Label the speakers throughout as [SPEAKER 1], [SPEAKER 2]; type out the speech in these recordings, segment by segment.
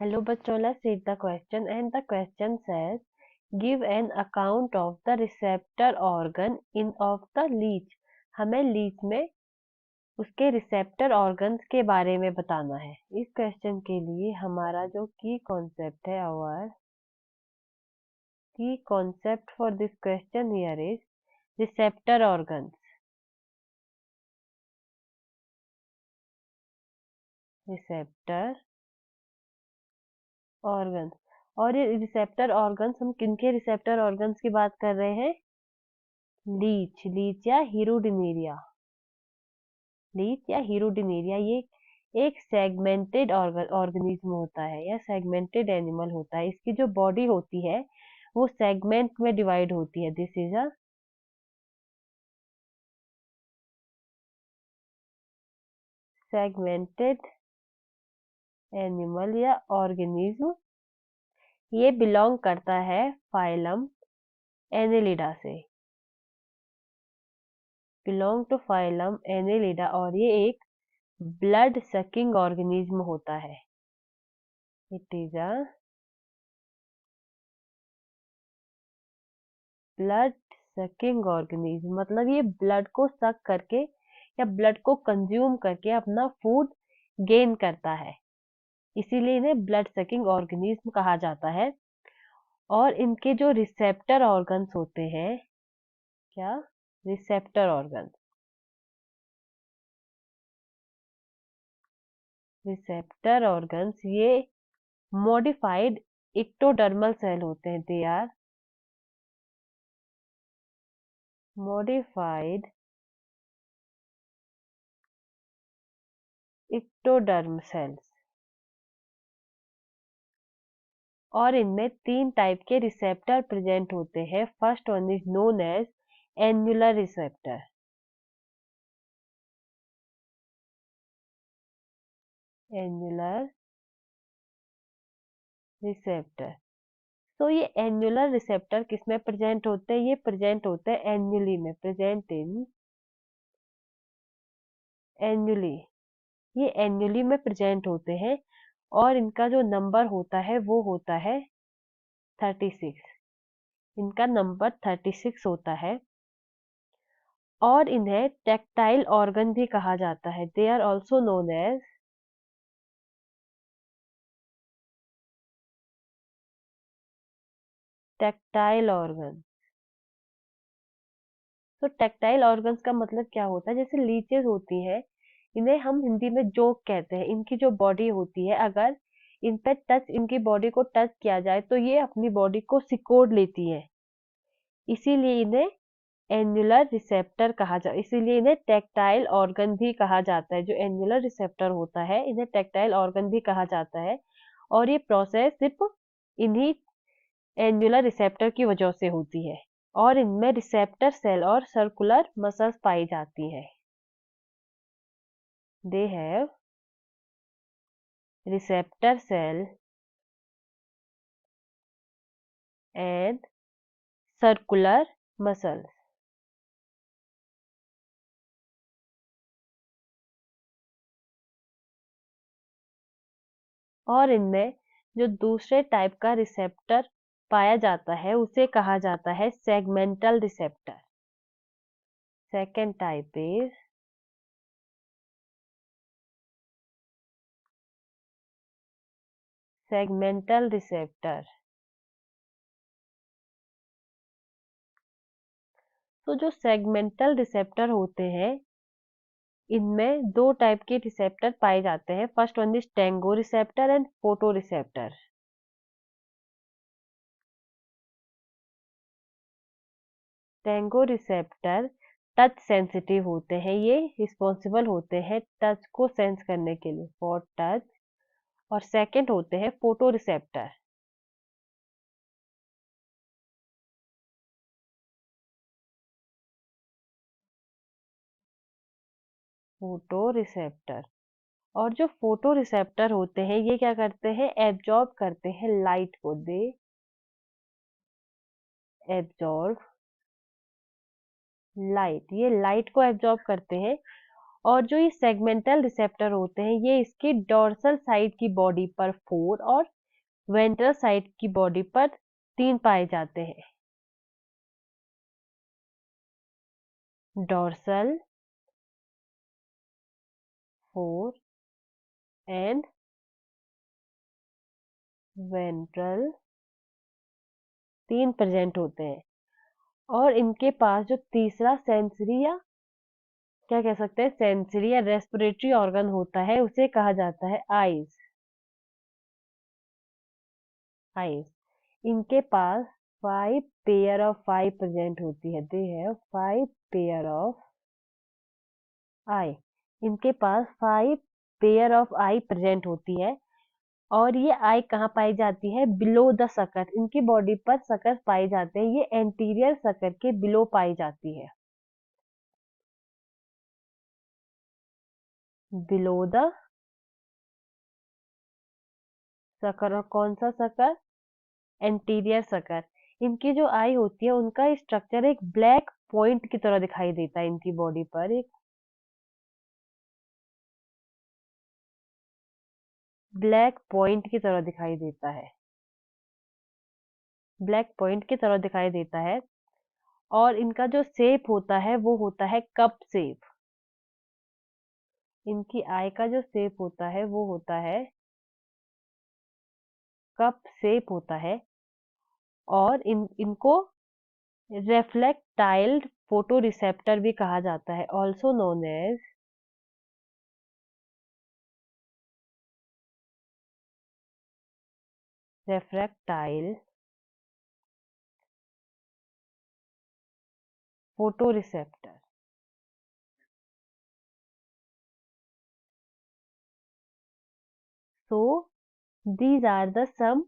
[SPEAKER 1] Hello बच्चों, let's read the question and the question says give an account of the receptor organ in of the leech। हमें Leach में उसके receptor organs के बारे में बताना है। इस क्वेश्चन के लिए हमारा जो की कॉन्सेप्ट है और की concept for this question here is receptor organs. Receptor organs और ये रिसेप्टर ऑर्गन्स हम किनके रिसेप्टर ऑर्गन्स की बात कर रहे हैं? लीच या हीरोडिनेरिया। लीच या हीरोडिनेरिया ये एक सेगमेंटेड ऑर्गेनिज्म होता है या सेगमेंटेड एनिमल होता है। इसकी जो बॉडी होती है वो सेगमेंट में डिवाइड होती है। This is a segmented animal या ऑर्गेनिज्म। ये बिलोंग करता है फाइलम एनेलिडा से। बिलोंग टू फाइलम एनेलिडा और ये एक ब्लड सकिंग ऑर्गेनिज्म होता है। It is a blood sucking organism, मतलब ये ब्लड को सक करके या ब्लड को कंज्यूम करके अपना फूड गेन करता है, इसीलिए इन्हें ब्लड सकिंग ऑर्गेनिज्म कहा जाता है। और इनके जो रिसेप्टर ऑर्गन्स होते हैं, क्या रिसेप्टर ऑर्गन, रिसेप्टर ऑर्गन्स ये मॉडिफाइड इक्टोडर्मल सेल होते हैं। They are modified ectoderm cells और इनमें 3 टाइप के रिसेप्टर प्रेजेंट होते हैं। First one is known as annular receptor. Annular receptor. तो ये एन्युलर रिसेप्टर किसमें प्रेजेंट होते हैं? ये प्रेजेंट होते हैं एन्युली में, प्रेजेंट इन एन्युली। ये एन्युली में प्रेजेंट होते हैं और इनका जो नंबर होता है वो होता है 36। इनका नंबर 36 होता है और इन्हें टेक्टाइल ऑर्गन भी कहा जाता है। They are also known as tactile organ. तो टेक्टाइल ऑर्गन्स का मतलब क्या होता है? जैसे लीचेस होती हैं, इन्हें हम हिंदी में जोक कहते हैं। इनकी जो बॉडी होती है, अगर इन पे टच इनकी बॉडी को टच किया जाए तो ये अपनी बॉडी को सिकोड़ लेती है, इसीलिए इन्हें एन्युलर रिसेप्टर कहा जा इसीलिए इन्हें टेक्टाइल ऑर्गन भी कहा जाता है। जो एन्युलर रिसेप्टर होता है इन्हें टेक्टाइल ऑर्गन भी कहा जाता है और ये प्रोसेस सिर्फ इन्हीं एन्युलर रिसेप्टर की वजह से होती है और इनमें रिसेप्टर सेल और सर्कुलर मसल्स पाई जाती हैं। They have receptor cell and circular muscles. और इनमें जो दूसरे टाइप का रिसेप्टर पाया जाता है उसे कहा जाता है segmental receptor. Second type is segmental receptor. तो जो सेगमेंटल रिसेप्टर होते हैं इनमें 2 टाइप के रिसेप्टर पाए जाते हैं। First one is Tengo receptor and photo receptor. Tengo receptor touch sensitive होते हैं, ये रिस्पॉन्सिबल होते हैं टच को सेंस करने के लिए, फॉर टच। और सेकंड होते हैं फोटो रिसेप्टर। फोटो रिसेप्टर और जो फोटो रिसेप्टर होते हैं ये क्या करते हैं? एब्जॉर्ब करते हैं लाइट को। दे एब्जॉर्ब लाइट, ये लाइट को एब्जॉर्ब करते हैं और जो ये सेगमेंटल रिसेप्टर होते हैं ये इसके डोर्सल साइड की बॉडी पर 4 और वेंट्रल साइड की बॉडी पर 3 पाए जाते हैं। डोर्सल 4 एंड वेंट्रल 3 प्रेजेंट होते हैं। और इनके पास जो तीसरा सेंसरी या क्या कह सकते हैं सेंसरी या रेस्पिरेटरी ऑर्गन होता है उसे कहा जाता है आईज। आईज इनके पास 5 पेयर ऑफ आई प्रेजेंट होती है। दे हैव 5 पेयर ऑफ आई। इनके पास 5 पेयर ऑफ आई प्रेजेंट होती है। और ये आई कहाँ पाई जाती है? Below the sucker. इनकी बॉडी पर सकर पाए जाते हैं, ये एंटीरियर सकर के बिलो पाई जाती है। Below the sucker. और कौन सा सकर? Anterior sucker. इनकी जो आई होती है उनका स्ट्रक्चर एक ब्लैक पॉइंट की तरह दिखाई देता है। इनकी बॉडी पर एक ब्लैक पॉइंट की तरह दिखाई देता है। ब्लैक पॉइंट की तरह दिखाई देता है। और इनका जो शेप होता है वो होता है कप शेप। इनकी आई का जो शेप होता है वो होता है कप शेप होता है। और इनको रेफ्लेक्टाइल फोटो रिसेप्टर भी कहा जाता है, also known as refractile photo receptor. So these are the some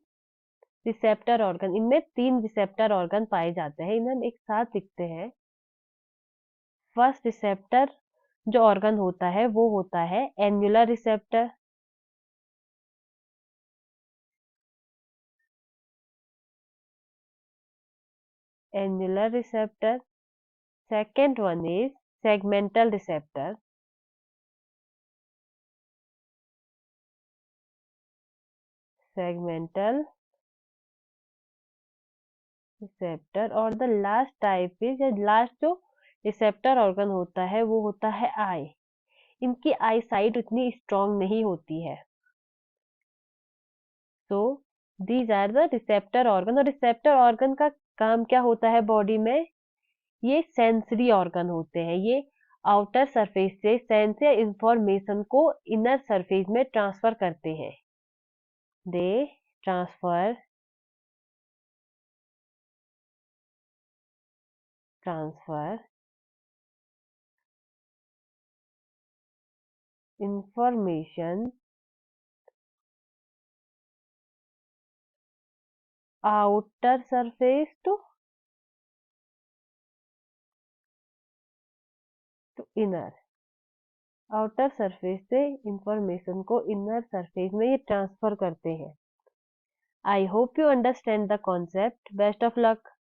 [SPEAKER 1] receptor organ. इनमें 3 रिसेप्टर ऑर्गन पाए जाते हैं, इन्हें हम एक साथ लिखते हैं। फर्स्ट रिसेप्टर जो ऑर्गन होता है वो होता है annular receptor. Annular receptor. Second one is segmental receptor. Segmental receptor. और the last type is, last जो रिसेप्टर ऑर्गन होता है वो होता है आई। इनकी आई साइट उतनी स्ट्रांग नहीं होती है। So these are the receptor organ. और रिसेप्टर ऑर्गन का काम क्या होता है बॉडी में? ये सेंसरी ऑर्गन होते हैं। ये आउटर सरफेस से सेंस या इंफॉर्मेशन को इनर सरफेस में ट्रांसफर करते हैं। They transfer transfer information outer surface to inner. Outer surface से इंफॉर्मेशन को इनर सरफेस में ये ट्रांसफर करते हैं। I hope you understand the concept. Best of luck.